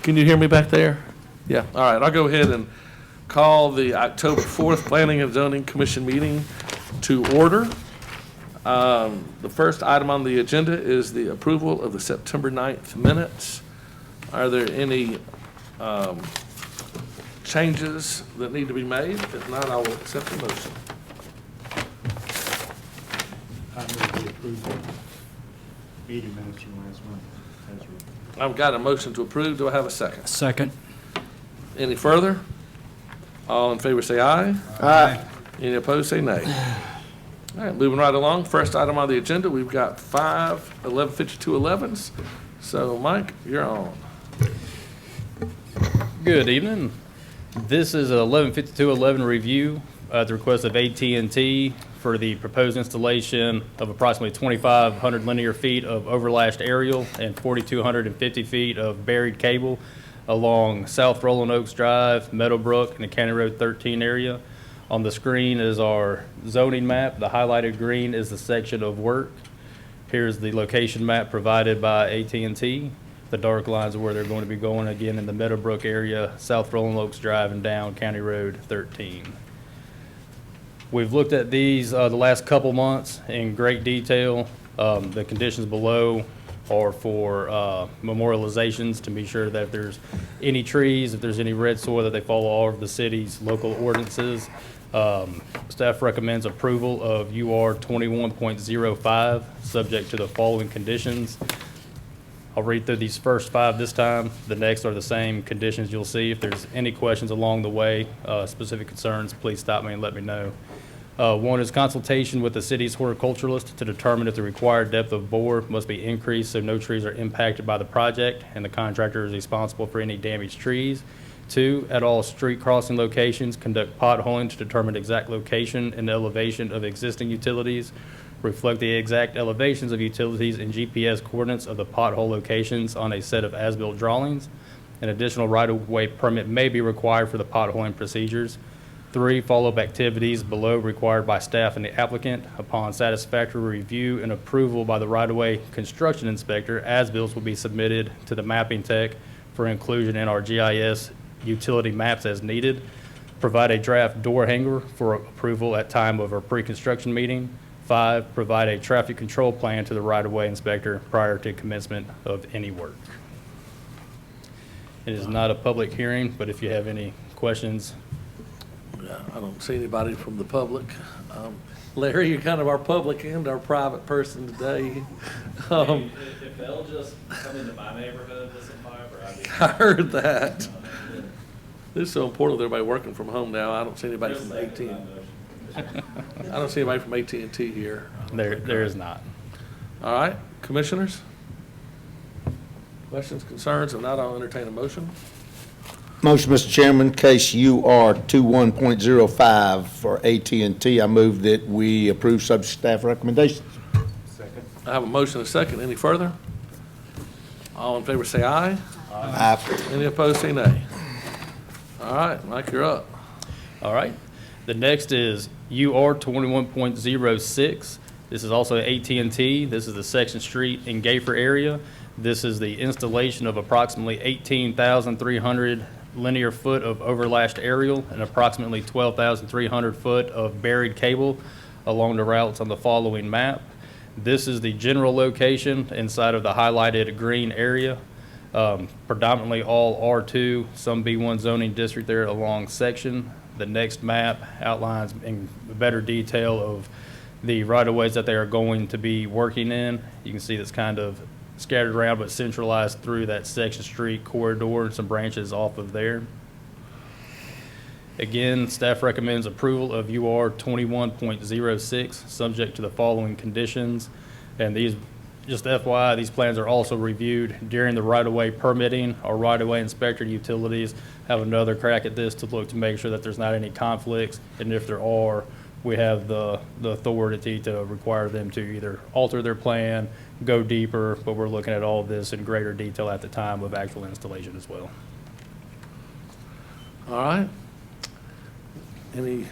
Can you hear me back there? Yeah, all right, I'll go ahead and call the October 4th Planning and Zoning Commission meeting to order. The first item on the agenda is the approval of the September 9th minutes. Are there any changes that need to be made? If not, I will accept the motion. I move we approve the meeting minutes from last month. I've got a motion to approve. Do I have a second? Second. Any further? All in favor say aye. Aye. Any opposed say nay. All right, moving right along. First item on the agenda, we've got 5 11:52:11s. So, Mike, you're on. Good evening. This is a 11:52:11 review at the request of AT&T for the proposed installation of approximately 2,500 linear feet of overlashed aerial and 4,250 feet of buried cable along South Rolling Oaks Drive, Meadowbrook, and the County Road 13 area. On the screen is our zoning map. The highlighted green is the section of work. Here's the location map provided by AT&T. The dark lines are where they're going to be going, again in the Meadowbrook area, South Rolling Oaks Drive, and down County Road 13. We've looked at these the last couple months in great detail. The conditions below are for memorializations to be sure that if there's any trees, if there's any red soil, that they follow all of the city's local ordinances. Staff recommends approval of UR 21.05, subject to the following conditions. I'll read through these first 5 this time. The next are the same conditions you'll see. If there's any questions along the way, specific concerns, please stop me and let me know. 1 is consultation with the city's horticulturalist to determine if the required depth of bore must be increased so no trees are impacted by the project and the contractor is responsible for any damaged trees. 2, at all street crossing locations, conduct potholing to determine exact location and elevation of existing utilities. Reflect the exact elevations of utilities and GPS coordinates of the pothole locations on a set of as-built drawings. An additional right-of-way permit may be required for the potholing procedures. 3, follow-up activities below required by staff and the applicant. Upon satisfactory review and approval by the right-of-way construction inspector, as-bills will be submitted to the mapping tech for inclusion in our GIS utility maps as needed. Provide a draft door hanger for approval at time of our pre-construction meeting. 5, provide a traffic control plan to the right-of-way inspector prior to commencement of any work. It is not a public hearing, but if you have any questions. Yeah, I don't see anybody from the public. Larry, you're kind of our public and our private person today. If they'll just come into my neighborhood, listen fiber, I'd be. I heard that. This is so important with everybody working from home now. I don't see anybody from AT&T. I don't see anybody from AT&T here. There is not. All right, commissioners? Questions, concerns? If not, I'll entertain a motion. Motion, Mr. Chairman, case UR 21.05 for AT&T. I move that we approve subject staff recommendations. Second. I have a motion and a second. Any further? All in favor say aye. Aye. Any opposed say nay. All right, Mike, you're up. All right. The next is UR 21.06. This is also AT&T. This is the Section Street in Gayfer area. This is the installation of approximately 18,300 linear foot of overlashed aerial and approximately 12,300 foot of buried cable along the routes on the following map. This is the general location inside of the highlighted green area. Predominantly all R2, some B1 zoning district there along section. The next map outlines in better detail of the right-of-ways that they are going to be working in. You can see that's kind of scattered around but centralized through that Section Street corridor and some branches off of there. Again, staff recommends approval of UR 21.06 subject to the following conditions. And these, just FYI, these plans are also reviewed during the right-of-way permitting. Our right-of-way inspector and utilities have another crack at this to look to make sure that there's not any conflicts, and if there are, we have the authority to require them to either alter their plan, go deeper, but we're looking at all of this in greater detail at the time of actual installation as well. All right. Any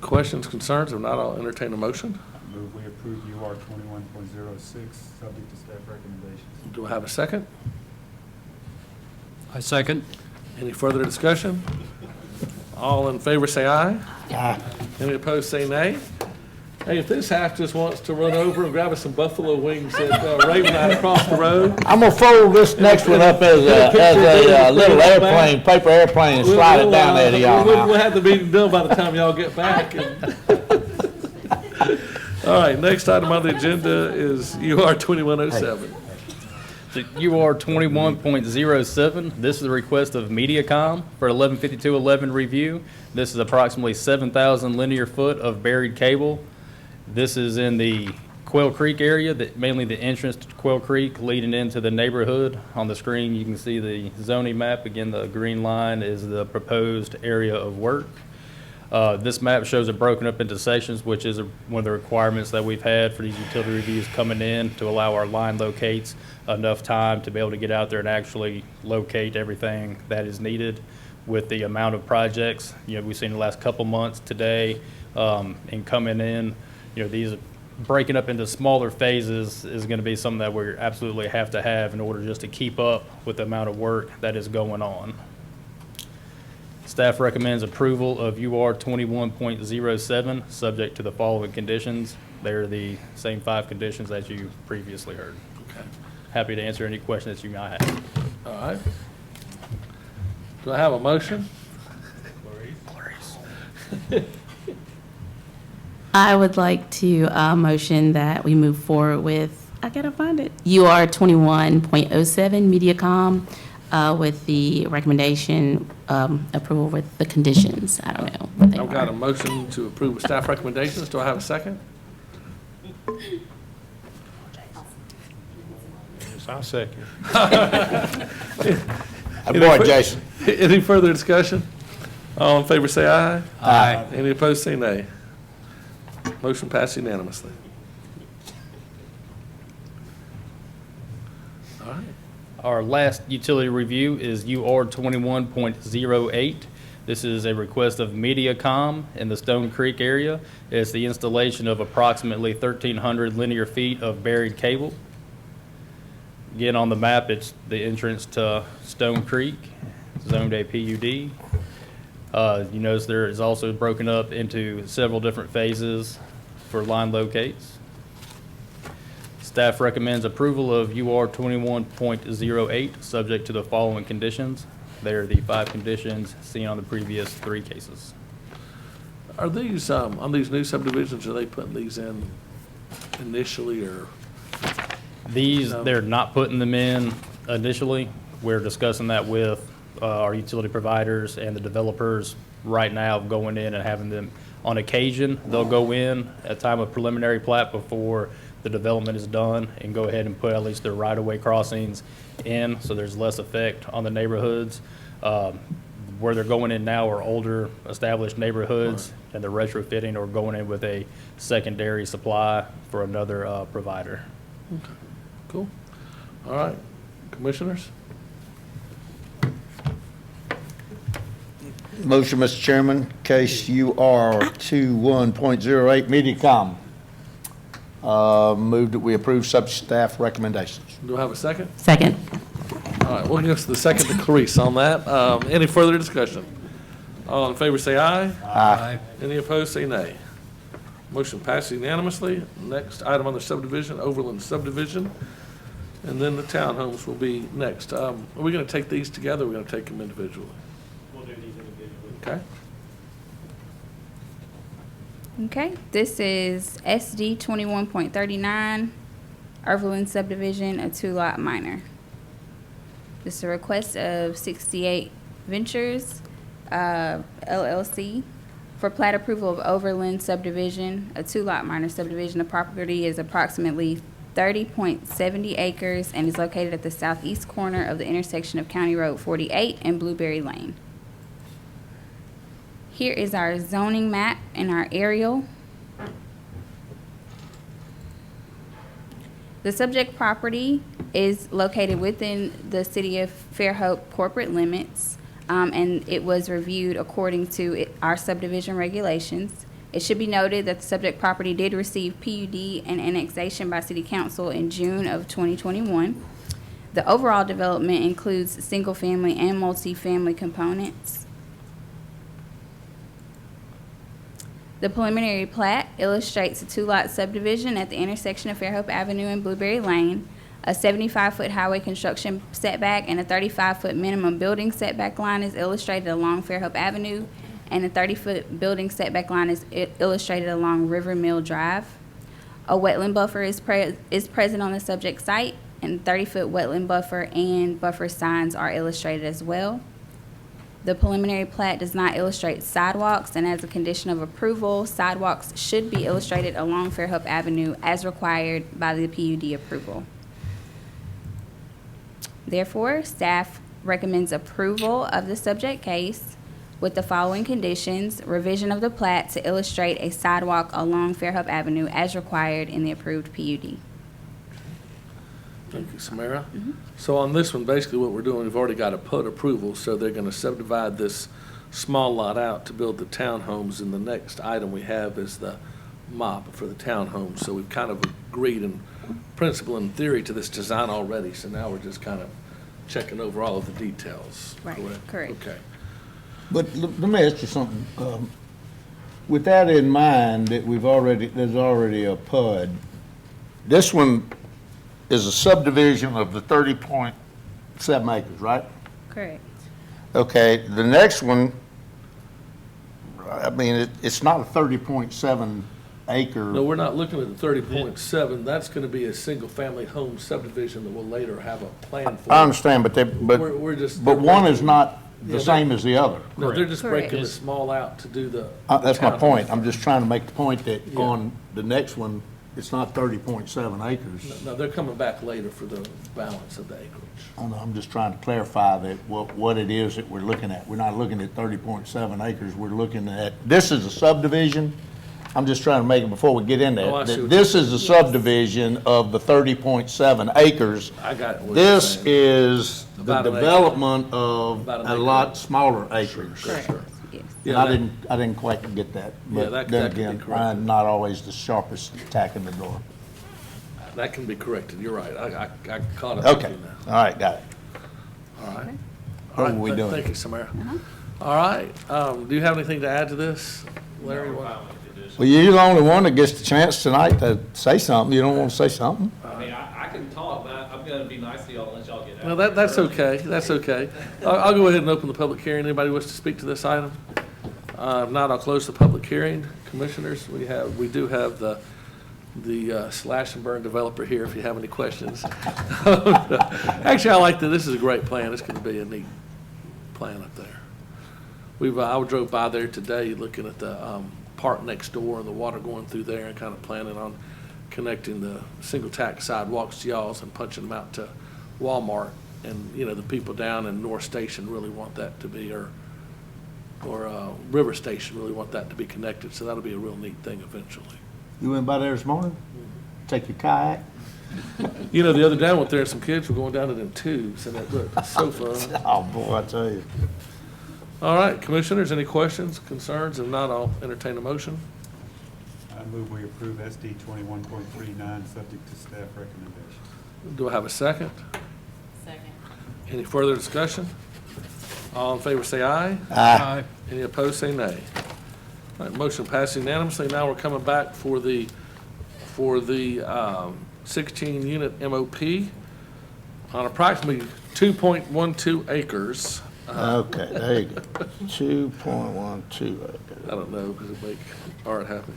questions, concerns? If not, I'll entertain a motion. I move we approve UR 21.06, subject to staff recommendations. Do I have a second? I second. Any further discussion? All in favor say aye. Aye. Any opposed say nay. Hey, if this half just wants to run over and grab us some buffalo wings at Raven Eye across the road, I'm gonna fold this next one up as a little airplane, paper airplane, and slide it down there to y'all We'll now. have the meeting done by the time y'all get back. All right, next item on the agenda is UR 2107. So UR 21.07, this is a request of MediaCom for 115211 review. This is approximately 7,000 linear foot of buried cable. This is in the Quail Creek area, mainly the entrance to Quail Creek leading into the neighborhood. On the screen, you can see the zoning map. Again, the green line is the proposed area of work. This map shows it broken up into sections, which is one of the requirements that we've had for these utility reviews coming in to allow our line locates enough time to be able to get out there and actually locate everything that is needed with the amount of projects. We've seen the last couple months today and coming in, these breaking up into smaller phases is going to be something that we absolutely have to have in order just to keep up with the amount of work that is going on. Staff recommends approval of UR 21.07, subject to the following conditions. They're the same 5 conditions that you previously heard. Okay. Happy to answer any questions that you might have. All right. Do I have a motion? I would like to motion that we move forward with, I gotta find it, UR 21.07 MediaCom with the recommendation approval with the conditions. I don't know what they I've got a are. motion to approve with staff recommendations. Do I have a second? Yes, I'll second. Boy, Jason. Any further discussion? All in favor say aye. Aye. Any opposed say nay. Motion passed unanimously. All right. Our last utility review is UR 21.08. This is a request of MediaCom in the Stone Creek area. It's the installation of approximately 1,300 linear feet of buried cable. Again, on the map, it's the entrance to Stone Creek, zoned a PUD. You notice there is also broken up into several different phases for line locates. Staff recommends approval of UR 21.08, subject to the following conditions. They are the 5 conditions seen on the previous 3 cases. Are these, on these new subdivisions, are they putting these in initially or? These, they're not putting them in initially. We're discussing that with our utility providers and the developers right now, going in and having them, on occasion, they'll go in at time of preliminary plat before the development is done and go ahead and put at least their right-of-way crossings in, so there's less effect on the neighborhoods. Where they're going in now are older established neighborhoods, and they're retrofitting or going in with a secondary supply for another provider. Okay, cool. All right, commissioners? Motion, Mr. Chairman, case UR 21.08 MediaCom. Move that we approve sub-staff recommendations. Do I have a second? Second. All right, we'll give the second to Clarice on that. Any further discussion? All in favor say aye. Aye. Any opposed say nay. Motion passes unanimously. Next item on the subdivision, Overland subdivision, and then the townhomes will be next. Are we going to take these together or are we going to take them individually? We'll do these individually. Okay. Okay, this is SD 21.39, Overland subdivision, a 2-lot minor. This is a request of 68 Ventures, LLC, for plat approval of Overland subdivision, a 2-lot minor subdivision. The property is approximately 30.70 acres and is located at the southeast corner of the intersection of County Road 48 and Blueberry Lane. Here is our zoning map and our aerial. The subject property is located within the city of Fairhope corporate limits, and it was reviewed according to our subdivision regulations. It should be noted that the subject property did receive PUD and annexation by City Council in June of 2021. The overall development includes single-family and multi-family components. The preliminary plat illustrates a two-lot subdivision at the intersection of Fairhope Avenue and Blueberry Lane. A 75-foot highway construction setback and a 35-foot minimum building setback line is illustrated along Fairhope Avenue, and a 30-foot building setback line is illustrated along River Mill Drive. A wetland buffer is present on the subject site, and 30-foot wetland buffer and buffer signs are illustrated as well. The preliminary plat does not illustrate sidewalks, and as a condition of approval, sidewalks should be illustrated along Fairhope Avenue as required by the PUD approval. Therefore, staff recommends approval of the subject case with the following conditions: revision of the plat to illustrate a sidewalk along Fairhope Avenue as required in the approved PUD. Thank you, Samara. So on this one, basically what we're doing, we've already got a PUD approval, so they're gonna subdivide this small lot out to build the townhomes, and the next item we have is the MOP for the townhomes. So we've kind of agreed in principle and theory to this design already, so now we're just kind of checking over all of the details. Right, correct. Okay. But let me ask you something. With that in mind, that there's already a PUD, this one is a subdivision of the 30.7 acres, right? Correct. Okay, the next one, I mean, it's not a 30.7 acre. No, we're not looking at the 30.7. That's gonna be a single-family home subdivision that we'll later have a plan for. I understand, but We're just. but one is not Yeah, the same as the other. No, they're just breaking Correct. it small out to do the. That's my townhomes. point. I'm just trying to make the point that Yeah. on the next one, it's not 30.7 acres. No, they're coming back later for the balance of the acreage. I know, I'm just trying to clarify that what it is that we're looking at. We're not looking at 30.7 acres. We're looking at, this is a subdivision. I'm just trying to make it before we get into Oh, I that. see that what This is a subdivision of the 30.7 acres. I got what you're This saying. is the About an acre. development of About an a acre. lot smaller acres. Correct. Yes. And Yeah, I that- I didn't quite get that. Yeah, But that then could be again, corrected. I'm not always the sharpest tack in the door. That can be corrected. You're right. I caught up with Okay, you now. all right, got it. All right. What All right, are we doing? Thank you, Samara. All right. Do you have anything to add to this, Larry? Well, you're the only one that gets the chance tonight to say something. You don't want to say something? I mean, I can talk, but I'm gonna be nice to y'all and let y'all get out. No, that's okay. That's okay. I'll go ahead and open the public hearing. Anybody wish to speak to this item? If not, I'll close the public hearing. Commissioners, we do have the slash and burn developer here if you have any questions. Actually, I like that. This is a great plan. It's going to be a neat plan up there. I drove by there today looking at the park next door and the water going through there, and kind of planning on connecting the single tack sidewalks to y'all's and punching them out to Walmart. And, you know, the people down in North Station really want that to be, or River Station really want that to be connected. So that'll be a real neat thing eventually. You went by there this morning? Take your kayak? You know, the other day I went there and some kids were going down it in tubes, and it looked so fun. Oh, boy, I tell you. All right, commissioners, any questions, concerns? If not, I'll entertain a motion. I move we approve SD 21.39, subject to staff recommendation. Do I have a second? Second. Any further discussion? All in favor say aye. Aye. Any opposed, say nay. All right, motion passed unanimously. Now we're coming back for the 16-unit MOP on approximately 2.12 acres. Okay, there you go. 2.12 acres. I don't know, because it make Art happy.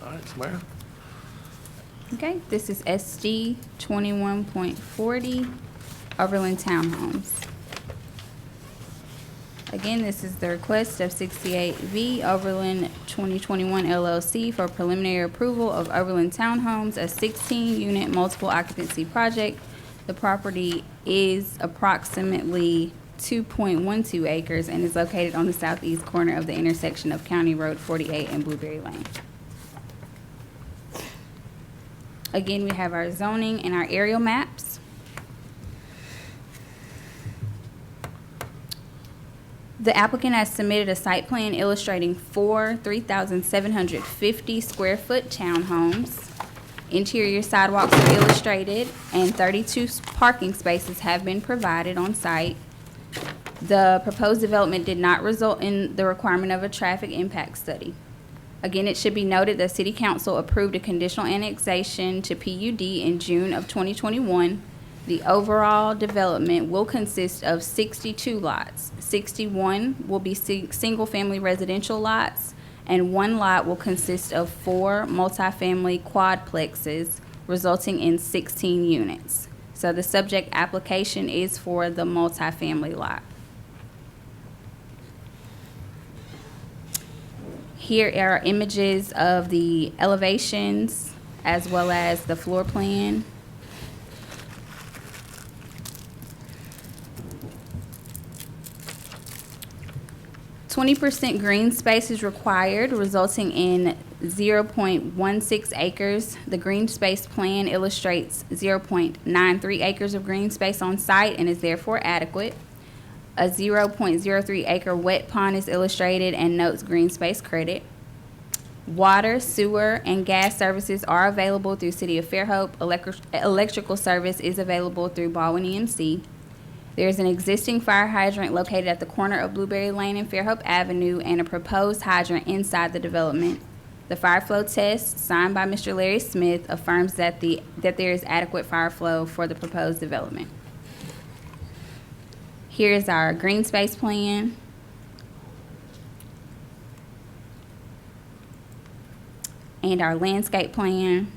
All right, Samara? Okay, this is SD 21.40, Overland Townhomes. Again, this is the request of 68V Overland 2021 LLC for preliminary approval of Overland Townhomes, a 16-unit multiple occupancy project. The property is approximately 2.12 acres and is located on the southeast corner of the intersection of County Road 48 and Blueberry Lane. Again, we have our zoning and our aerial maps. The applicant has submitted a site plan illustrating four 3,750 square foot townhomes. Interior sidewalks are illustrated, and 32 parking spaces have been provided on site. The proposed development did not result in the requirement of a traffic impact study. Again, it should be noted that City Council approved a conditional annexation to PUD in June of 2021. The overall development will consist of 62 lots. 61 will be single-family residential lots, and 1 lot will consist of 4 multifamily quadplexes, resulting in 16 units. So the subject application is for the multifamily lot. Here are images of the elevations as well as the floor plan. %20 green space is required, resulting in 0.16 acres. The green space plan illustrates 0.93 acres of green space on site and is therefore adequate. A 0.03 acre wet pond is illustrated and notes green space credit. Water, sewer, and gas services are available through City of Fairhope. Electrical service is available through Baldwin EMC. There is an existing fire hydrant located at the corner of Blueberry Lane and Fairhope Avenue and a proposed hydrant inside the development. The fire flow test signed by Mr. Larry Smith affirms that there is adequate fire flow for the proposed development. Here is our green space plan. And our landscape plan.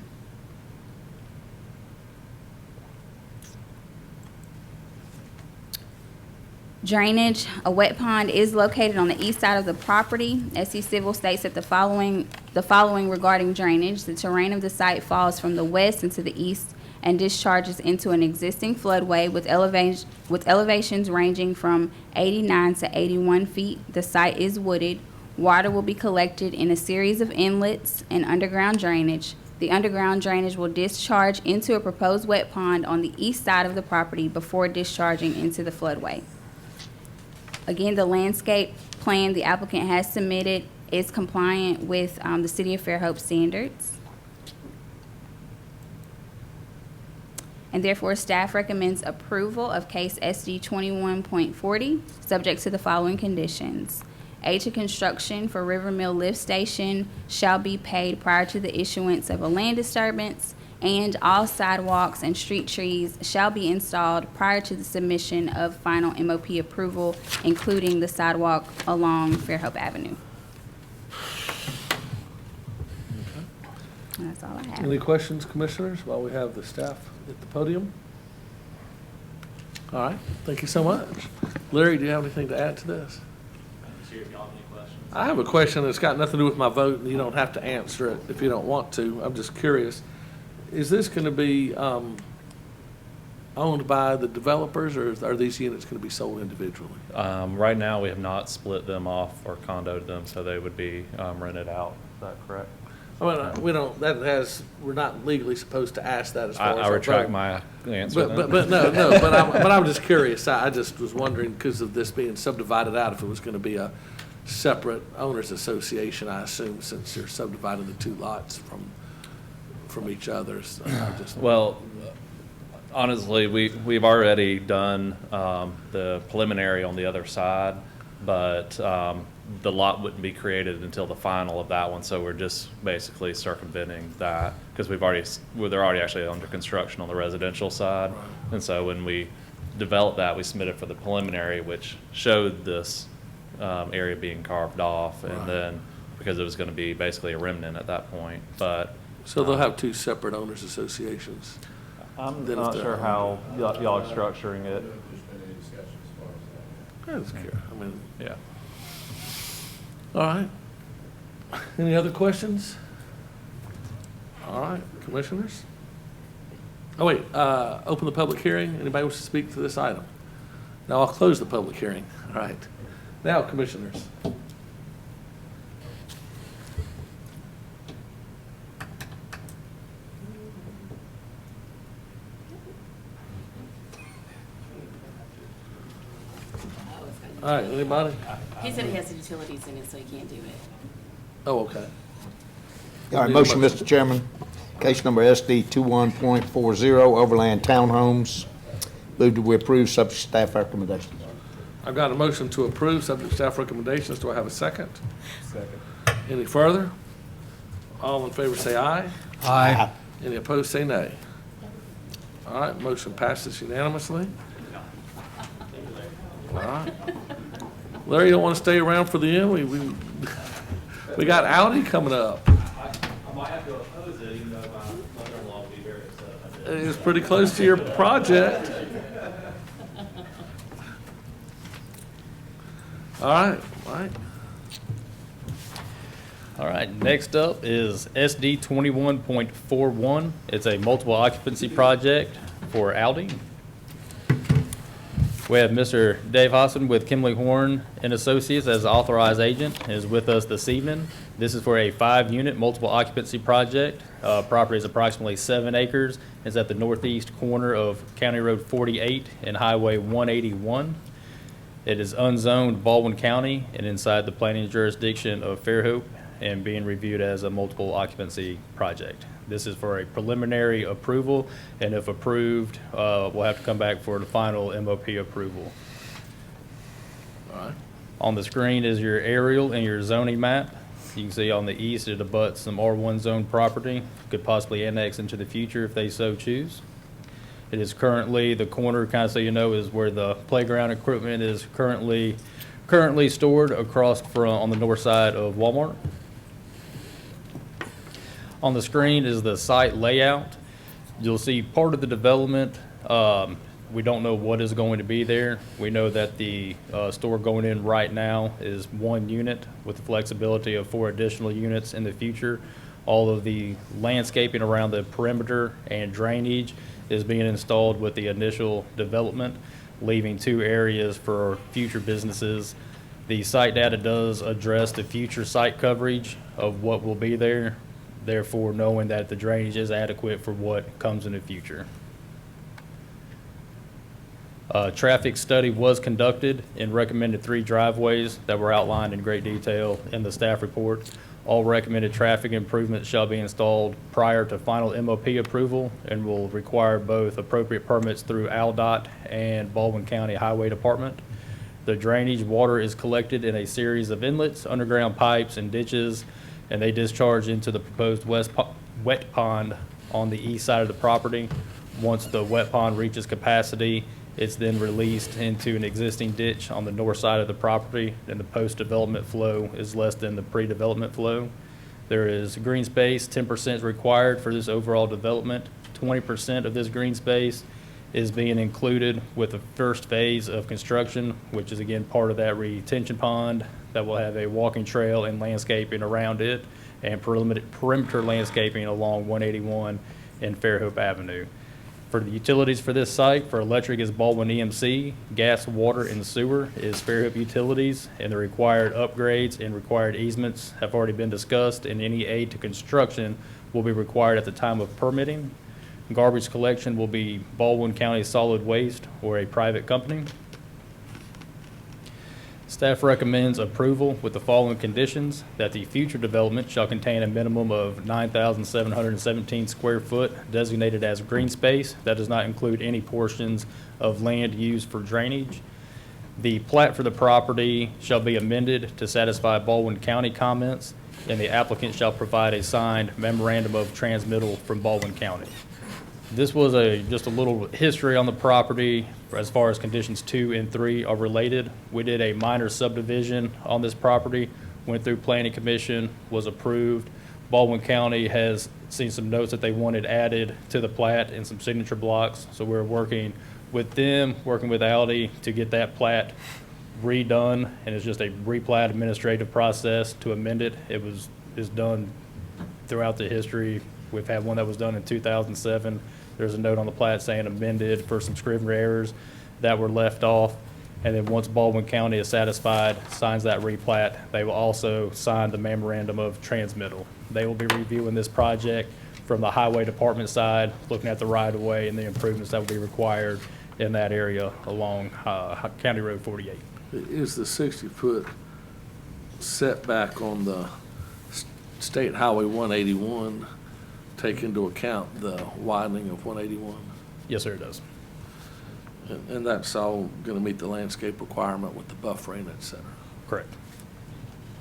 Drainage, a wet pond is located on the east side of the property. SC Civil states that the following regarding drainage: the terrain of the site falls from the west into the east and discharges into an existing floodway with elevations ranging from 89 to 81 feet. The site is wooded. Water will be collected in a series of inlets and underground drainage. The underground drainage will discharge into a proposed wet pond on the east side of the property before discharging into the floodway. Again, the landscape plan the applicant has submitted is compliant with the City of Fairhope standards. And therefore, staff recommends approval of case SD 21.40, subject to the following conditions. Aid to construction for River Mill Lift Station shall be paid prior to the issuance of a land disturbance, and all sidewalks and street trees shall be installed prior to the submission of final MOP approval, including the sidewalk along Fairhope Avenue. And that's all I have. Any questions, commissioners, while we have the staff at the podium? All right, thank you so much. Larry, do you have anything to add to this? Sure, if y'all have any questions. I have a question that's got nothing to do with my vote, and you don't have to answer it if you don't want to. I'm just curious. Is this going to be owned by the developers, or are these units going to be sold individually? Right now, we have not split them off or condoed them, so they would be rented out. Is that correct? I mean, we're not legally supposed to ask that as far as I our retract vote. my answer. But I'm just curious. I just was wondering, because of this being subdivided out, if it was going to be a separate owners association, I assume, since you're subdividing the 2 lots from each other. So Well, honestly, we've already done the preliminary on the other side, but the lot wouldn't be created until the final of that one, so we're just basically circumventing that, because they're already actually under construction on the residential side. Right. And so when we developed that, we submitted for the preliminary, which showed this area being carved off, and Right. then, because it was going to be basically a remnant at that point, but So they'll have 2 separate owners associations. I'm Then if not they're- sure how y'all are structuring it. I was curious. I mean, Yeah. all right. Any other questions? All right, commissioners? Oh, wait, open the public hearing. Anybody wish to speak to this item? Now I'll close the public hearing. All right. Now, commissioners. All right, anybody? He said he has the utilities in it, so he can't do it. Oh, okay. All right, motion, Mr. Chairman. case number SD 21.40, Overland Townhomes. Move that we approve subject to staff recommendations. I've got a motion to approve, subject to staff recommendations. Do I have a second? Second. Any further? All in favor say aye. Aye. Any opposed, say nay. All right, motion passes unanimously. All right. Larry, you don't want to stay around for the end? We got Audi coming up. I might have to oppose it, even though my mother-in-law will be very upset about it. It's pretty close to your project. All right, Mike. All right, next up is SD 21.41. It's a multiple occupancy project for Audi. We have Mr. Dave Hosson with Kimley Horn and Associates as authorized agent is with us this evening. This is for a 5-unit multiple occupancy project. Property is approximately 7 acres. It's at the northeast corner of County Road 48 and Highway 181. It is unzoned Baldwin County and inside the planning jurisdiction of Fairhope and being reviewed as a multiple occupancy project. This is for a preliminary approval, and if approved, we'll have to come back for the final MOP approval. All right. On the screen is your aerial and your zoning map. You can see on the east it abuts some R1 zone property, could possibly annex into the future if they so choose. It is currently, the corner, kind of so you know, is where the playground equipment is currently stored across from, on the north side of Walmart. On the screen is the site layout. You'll see part of the development. We don't know what is going to be there. We know that the store going in right now is 1 unit with the flexibility of 4 additional units in the future. All of the landscaping around the perimeter and drainage is being installed with the initial development, leaving 2 areas for future businesses. The site data does address the future site coverage of what will be there, therefore knowing that the drainage is adequate for what comes in the future. Traffic study was conducted and recommended 3 driveways that were outlined in great detail in the staff report. All recommended traffic improvements shall be installed prior to final MOP approval and will require both appropriate permits through ALDOT and Baldwin County Highway Department. The drainage water is collected in a series of inlets, underground pipes, and ditches, and they discharge into the proposed wet pond on the east side of the property. Once the wet pond reaches capacity, it's then released into an existing ditch on the north side of the property, and the post-development flow is less than the pre-development flow. There is green space, 10% is required for this overall development. 20% of this green space is being included with the first phase of construction, which is again part of that retention pond that will have a walking trail and landscaping around it, and perimeter landscaping along 181 and Fairhope Avenue. For the utilities for this site, for electric is Baldwin EMC, gas, water, and sewer is Fairhope Utilities, and the required upgrades and required easements have already been discussed, and any aid to construction will be required at the time of permitting. Garbage collection will be Baldwin County Solid Waste or a private company. Staff recommends approval with the following conditions: that the future development shall contain a minimum of 9,717 square foot designated as green space. That does not include any portions of land used for drainage. The plat for the property shall be amended to satisfy Baldwin County comments, and the applicant shall provide a signed memorandum of transmittal from Baldwin County. This was just a little history on the property as far as conditions 2 and 3 are related. We did a minor subdivision on this property, went through planning commission, was approved. Baldwin County has seen some notes that they wanted added to the plat and some signature blocks. So we're working with them, working with Audi to get that plat redone, and it's just a replat administrative process to amend it. It's done throughout the history. We've had one that was done in 2007. There's a note on the plat saying amended for some scrivener errors that were left off. And then once Baldwin County is satisfied, signs that replat, they will also sign the memorandum of transmittal. They will be reviewing this project from the highway department side, looking at the right-of-way and the improvements that will be required in that area along County Road 48. Is the 60-foot setback on the State Highway 181 take into account the widening of 181? Yes, sir, it does. And that's all going to meet the landscape requirement with the buffering, et cetera? Correct.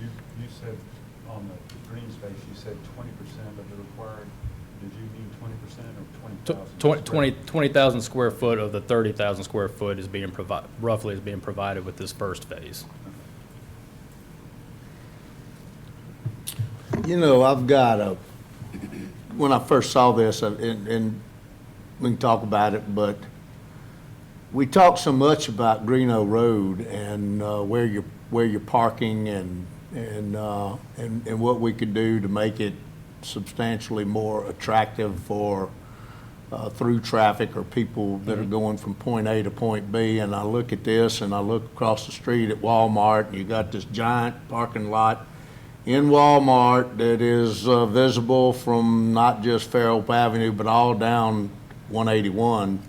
You said on the green space, you said 20% of the required. Did you mean 20% or 20,000? 20,000 square foot of the 30,000 square foot is being roughly is being provided with this first phase. You know, I've got when I first saw this, and we can talk about it, but we talk so much about Greeno Road and where you're parking and what we could do to make it substantially more attractive for through traffic or people that are going from point A to point B. And I look at this and I look across the street at Walmart, and you got this giant parking lot in Walmart that is visible from not just Fairhope Avenue, but all down 181.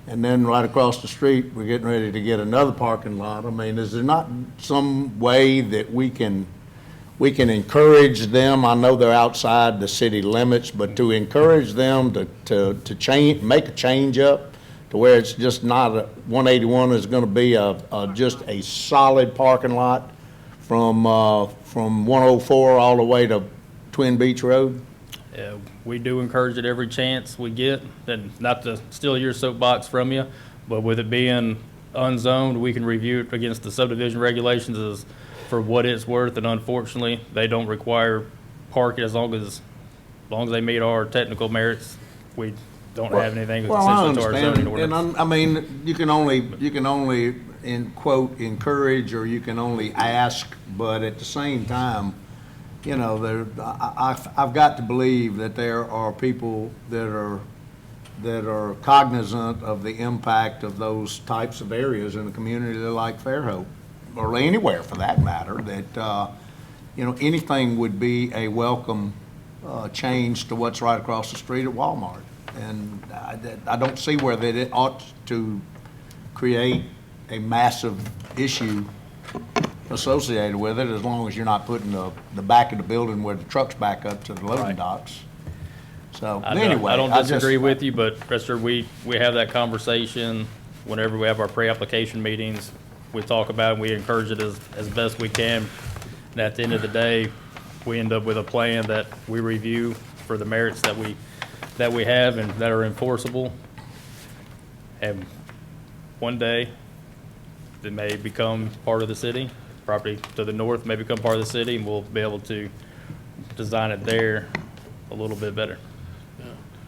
And then right across the street, we're getting ready to get another parking lot. I mean, is there not some way that we can encourage them? I know they're outside the city limits, but to encourage them to change, make a change up to where it's just not 181 is going to be just a solid parking lot from 104 all the way to Twin Beach Road? We do encourage it every chance we get, and not to steal your soapbox from you, but with it being unzoned, we can review it against the subdivision regulations as for what it's worth, and unfortunately, they don't require parking as long as they meet our technical merits. We don't have anything Well, I essential to our understand, zoning ordinance. and I mean, you can only in quote encourage, or you can only ask, but at the same time, you know, I've got to believe that there are people that are cognizant of the impact of those types of areas in a community like Fairhope, or anywhere for that matter, that, you know, anything would be a welcome change to what's right across the street at Walmart. And I don't see where that it ought to create a massive issue associated with it, as long as you're not putting the back of the building where the trucks back up to the loading Right. docks. So, I anyway. don't just- disagree with you, but rest assured, we have that conversation whenever we have our pre-application meetings. We talk about it, we encourage it as best we can. And at the end of the day, we end up with a plan that we review for the merits that we have and that are enforceable. And one day, it may become part of the city. Property to the north may become part of the city, and we'll be able to design it there a little bit better.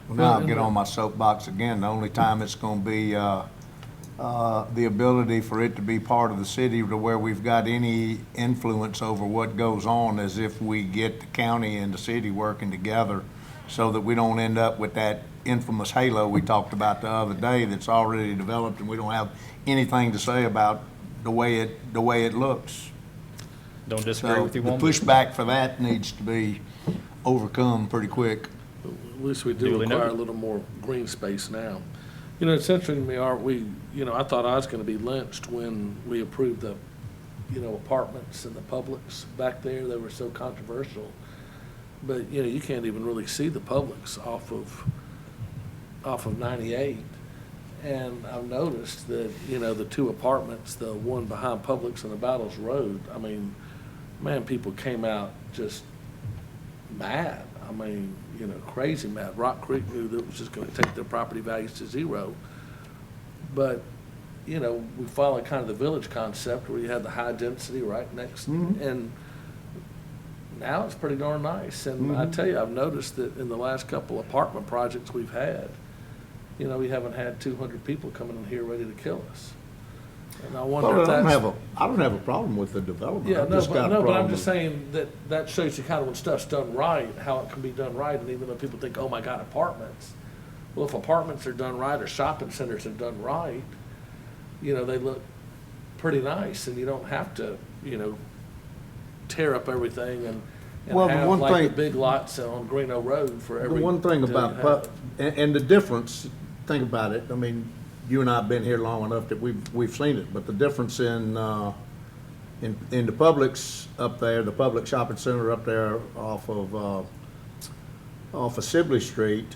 Well, now I'll get on my soapbox again. The only time it's gonna be, the ability for it to be part of the city to where we've got any influence over what goes on is if we get the county and the city working together, so that we don't end up with that infamous halo we talked about the other day that's already developed, and we don't have anything to say about the way it looks. Don't disagree So with you the one bit. pushback for that needs to be overcome pretty quick. At least we do Duly require a noted. little more green space now. You know, it's interesting to me, Art, you know, I thought I was gonna be lynched when we approved the, you know, apartments and the Publix back there. They were so controversial. But, you know, you can't even really see the Publix off of 98. And I've noticed that, you know, the two apartments, the one behind Publix and the Battles Road, I mean, man, people came out just mad. I mean, you know, crazy mad. Rock Creek knew that it was just gonna take their property values to zero. But, you know, we followed kind of the village concept where you had the high density right next, and now it's pretty darn nice. And I tell you, I've noticed that in the last couple apartment projects we've had, you know, we haven't had 200 people coming in here ready to kill us. And I wonder Well, if I that's. don't have a problem with the development. Yeah, I've no, just got a but I'm problem just with- saying that shows you kind of when stuff's done right, how it can be done right, and even though people think, oh my God, apartments. Well, if apartments are done right, or shopping centers are done right, you know, they look pretty nice, and you don't have to, you know, tear up everything and Well, the have one like the thing- big lots on Greeno Road for The every. one thing deal you about, have. and the difference, think about it, I mean, you and I have been here long enough that we've seen it, but the difference in the Publix up there, the Publix shopping center up there off of off of Sibley Street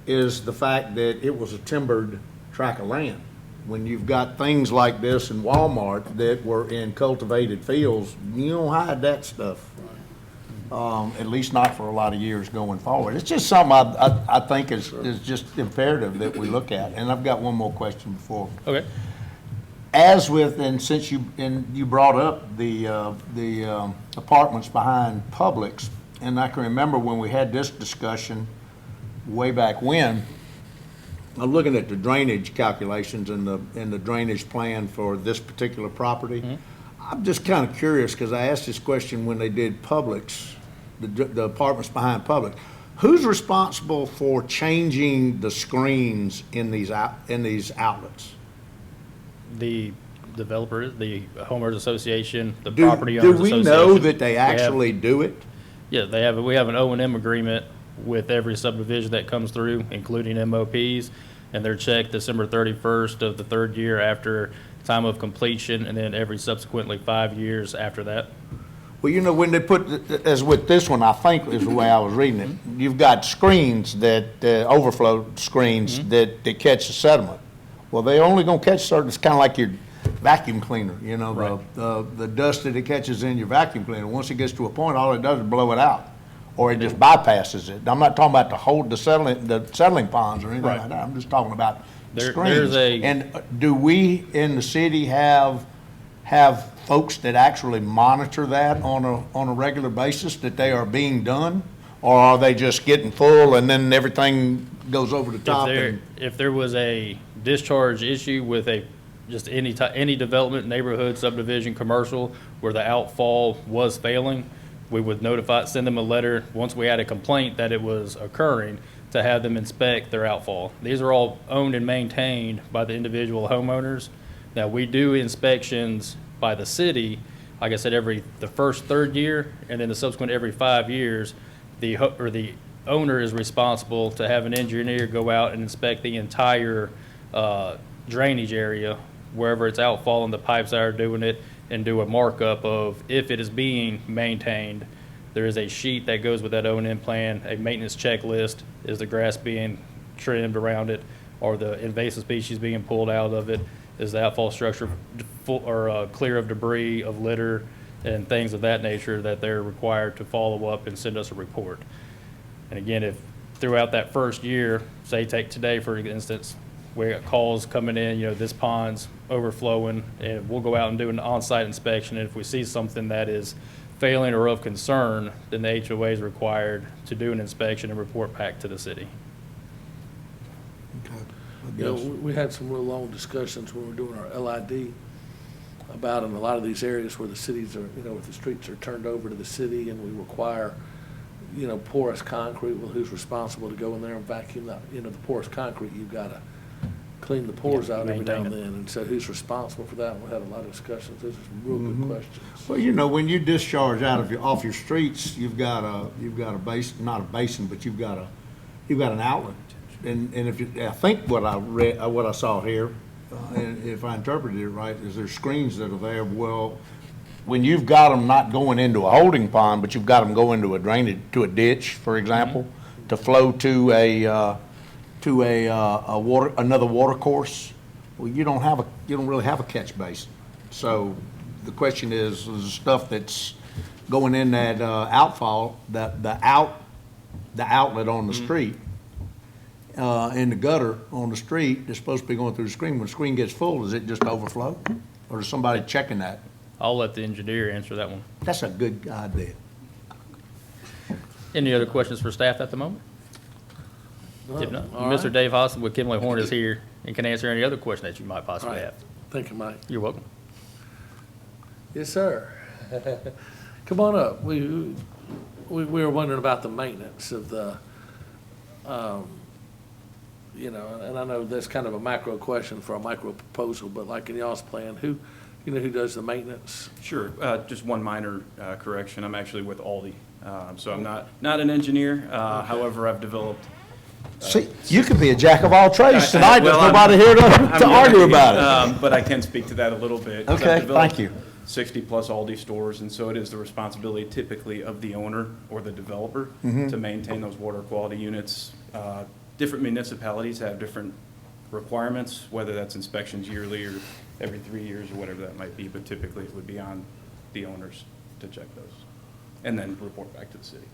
is the fact that it was a timbered tract of land. When you've got things like this in Walmart that were in cultivated fields, you don't hide that stuff. At least not for a lot of years going forward. It's just something I think is just imperative that we look at. And I've got one more question before. Okay. As with, and since you brought up the apartments behind Publix, and I can remember when we had this discussion way back when, I'm looking at the drainage calculations and the drainage plan for this particular property. I'm just kind of curious, because I asked this question when they did Publix, the apartments behind Publix. Who's responsible for changing the screens in these outlets? The developer, the homeowners association, the property owners Do we association. know that they actually do it? Yeah, they have, we have an O&M agreement with every subdivision that comes through, including MOPs, and they're checked December 31st of the third year after time of completion, and then every subsequently 5 years after that. Well, you know, when they put, as with this one, I think is the way I was reading it, you've got screens that, overflow screens that catch the sediment. Well, they only gonna catch certain, it's kind of like your vacuum cleaner, you know, Right. the dust that it catches in your vacuum cleaner. Once it gets to a point, all it does is blow it out, or it just bypasses it. I'm not talking about the settling ponds or anything Right. like that. I'm just talking about There's screens. a- And do we in the city have folks that actually monitor that on a regular basis, that they are being done? Or are they just getting full and then everything goes over the top? If there was a discharge issue with just any development, neighborhood, subdivision, commercial, where the outfall was failing, we would send them a letter, once we had a complaint that it was occurring, to have them inspect their outfall. These are all owned and maintained by the individual homeowners. Now, we do inspections by the city, like I said, the first third year, and then the subsequent every 5 years. The owner is responsible to have an engineer go out and inspect the entire drainage area, wherever it's outfalling, the pipes that are doing it, and do a markup of if it is being maintained. There is a sheet that goes with that O&M plan, a maintenance checklist. Is the grass being trimmed around it? Or the invasive species being pulled out of it? Is the outfall structure full or clear of debris, of litter, and things of that nature that they're required to follow up and send us a report? And again, if throughout that first year, say take today for instance, we got calls coming in, you know, this pond's overflowing, and we'll go out and do an on-site inspection. And if we see something that is failing or of concern, then the HOA is required to do an inspection and report back to the city. You know, we had some real long discussions when we were doing our LID about in a lot of these areas where the cities are, you know, where the streets are turned over to the city and we require, you know, porous concrete. Well, who's responsible to go in there and vacuum that, you know, the porous concrete? You've got to clean the pores out every now and maintain it. then. And so who's responsible for that? We had a lot of discussions. Those are some real good questions. Well, you know, when you discharge off your streets, you've got a basin, not a basin, but you've got an outlet. And I think what I saw here, and if I interpreted it right, is there's screens that are there. Well, when you've got them not going into a holding pond, but you've got them going to a ditch, for example, to flow to another water course. Well, you don't really have a catch basin. So the question is the stuff that's going in that outfall, the outlet on the street, in the gutter on the street, is supposed to be going through the screen. When the screen gets full, does it just overflow? Or is somebody checking that? I'll let the engineer answer that one. That's a good idea. Any other questions for staff at the moment? If not, All right. Mr. Dave Hosson with Kimley Horn is here and can answer any other question that you might All possibly right. have. Thank you, Mike. You're welcome. Yes, sir. Come on up. We were wondering about the maintenance of the, you know, and I know that's kind of a macro question for a micro proposal, but like in y'all's plan, who does the maintenance? Sure, just one minor correction. I'm actually with Aldi, so I'm not an engineer. However, I've developed. See, you could be a jack of all trades tonight. Well, There's nobody here to I'm argue about it. But I can speak to that a little bit. 'cause I've Okay, developed thank you. 60-plus Aldi stores, and so it is the responsibility typically of the owner or the developer to maintain those water quality units. Different municipalities have different requirements, whether that's inspections yearly or every 3 years or whatever that might be, but typically it would be on the owners to check those and then report back to the city.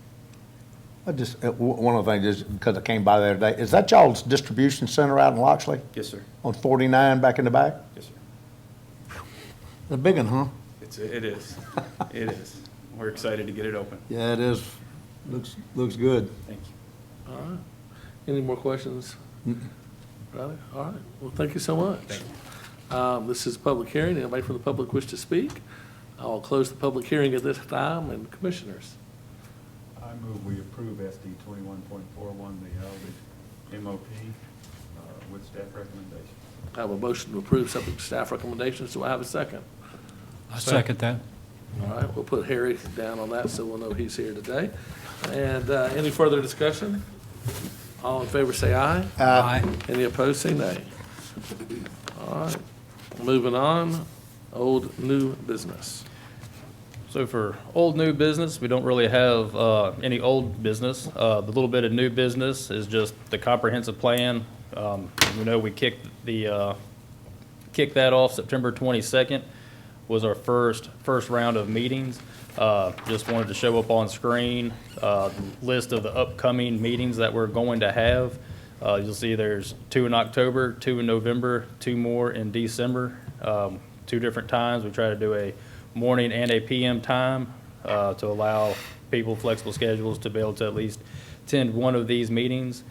I just, one of the things is, because I came by the other day, is that y'all's distribution center out in Loxley Yes, sir. on 49 back in the back? Yes, sir. The big one, huh? It is. It is. We're excited to get it open. Yeah, it is. Looks good. Thank you. All right. Any more questions? Riley? All right. Well, thank you so much. This is a public hearing. Anybody from the public wish to speak? I'll close the public hearing at this time, and commissioners. I move we approve SD 21.41, the MOP, with staff recommendation. I have a motion to approve subject to staff recommendations. Do I have a second? I second that. All right, we'll put Harry down on that so we'll know he's here today. And any further discussion? All in favor say aye. Aye. Any opposed, say nay. All right, moving on, old, new business. So for old, new business, we don't really have any old business. The little bit of new business is just the comprehensive plan. We know we kicked that off September 22nd, was our first round of meetings. Just wanted to show up on screen, list of the upcoming meetings that we're going to have. You'll see there's 2 in October, 2 in November, 2 more in December, 2 different times. We try to do a morning and a PM time to allow people flexible schedules to be able to at least attend one of these meetings.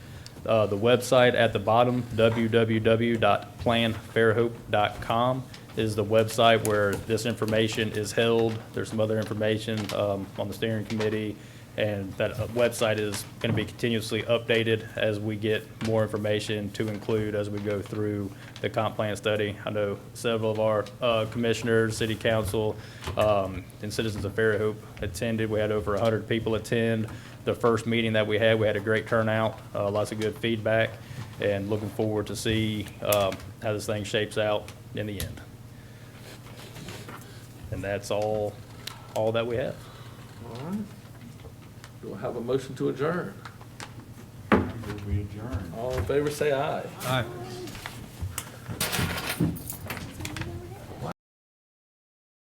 The website at the bottom, www.planfairhope.com, is the website where this information is held. There's some other information on the steering committee, and that website is going to be continuously updated as we get more information to include as we go through the comp plan study. I know several of our commissioners, city council, and citizens of Fairhope attended. We had over 100 people attend. The first meeting that we had a great turnout, lots of good feedback, and looking forward to see how this thing shapes out in the end. And that's all that we have. All right. Do I have a motion to adjourn? I move we adjourn. All in favor say aye. Aye.